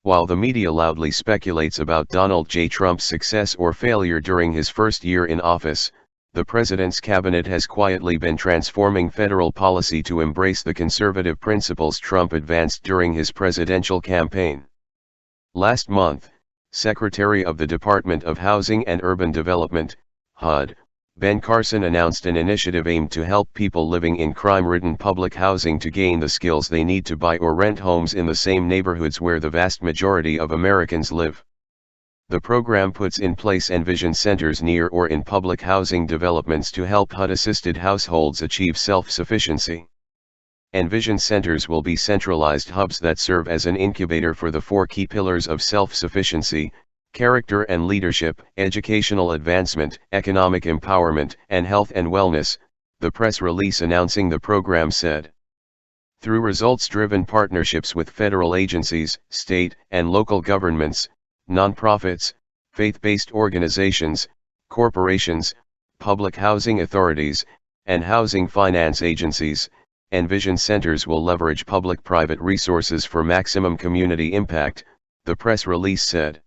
While the media loudly speculates about Donald J. Trump's success or failure during his first year in office, the president's cabinet has quietly been transforming federal policy to embrace the conservative principles Trump advanced during his presidential campaign. Last month, Secretary of the Department of Housing and Urban Development, HUD, Ben Carson announced an initiative aimed to help people living in crime-ridden public housing to gain the skills they need to buy or rent homes in the same neighborhoods where the vast majority of Americans live. The program puts in place Envision centers near or in public housing developments to help HUD-assisted households achieve self-sufficiency. Envision centers will be centralized hubs that serve as an incubator for the four key pillars of self-sufficiency: character and leadership, educational advancement, economic empowerment, and health and wellness, the press release announcing the program said. Through results-driven partnerships with federal agencies, state and local governments, nonprofits, faith-based organizations, corporations, public housing authorities, and housing finance agencies, Envision centers will leverage public-private resources for maximum community impact, the press release said.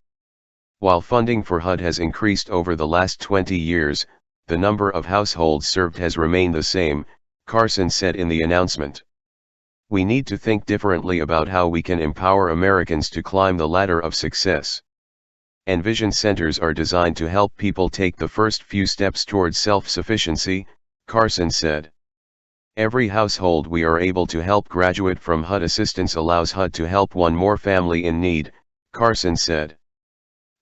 While funding for HUD has increased over the last 20 years, the number of households served has remained the same, Carson said in the announcement. We need to think differently about how we can empower Americans to climb the ladder of success. Envision centers are designed to help people take the first few steps towards self-sufficiency, Carson said. Every household we are able to help graduate from HUD-assistance allows HUD to help one more family in need, Carson said.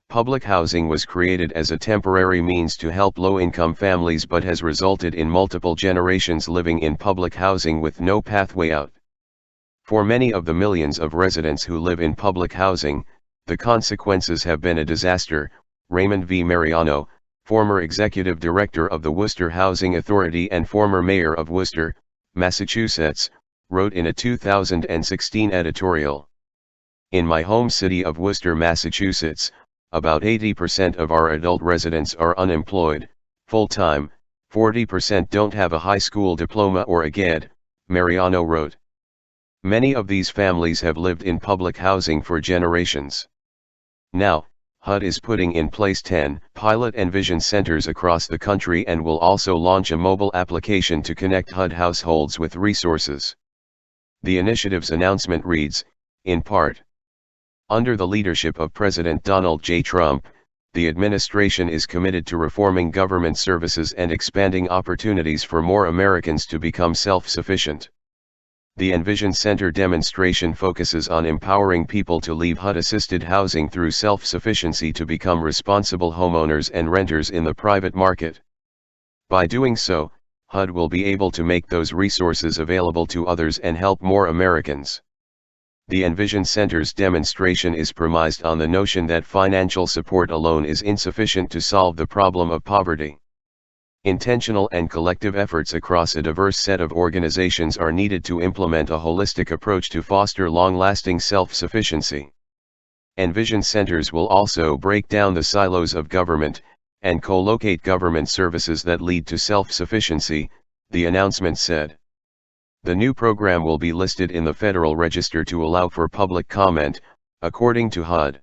Public housing was created as a temporary means to help low-income families but has resulted in multiple generations living in public housing with no pathway out. For many of the millions of residents who live in public housing, the consequences have been a disaster, Raymond V. Mariano, former executive director of the Worcester Housing Authority and former mayor of Worcester, Massachusetts, wrote in a 2016 editorial. In my home city of Worcester, Massachusetts, about 80% of our adult residents are unemployed, full-time, 40% don't have a high school diploma or a GED, Mariano wrote. Many of these families have lived in public housing for generations. Now, HUD is putting in place 10 pilot Envision centers across the country and will also launch a mobile application to connect HUD households with resources. The initiative's announcement reads, in part, under the leadership of President Donald J. Trump, the administration is committed to reforming government services and expanding opportunities for more Americans to become self-sufficient. The Envision Center demonstration focuses on empowering people to leave HUD-assisted housing through self-sufficiency to become responsible homeowners and renters in the private market. By doing so, HUD will be able to make those resources available to others and help more Americans. The Envision Center's demonstration is premised on the notion that financial support alone is insufficient to solve the problem of poverty. Intentional and collective efforts across a diverse set of organizations are needed to implement a holistic approach to foster long-lasting self-sufficiency. Envision centers will also break down the silos of government, and co-locate government services that lead to self-sufficiency, the announcement said. The new program will be listed in the Federal Register to allow for public comment, according to HUD.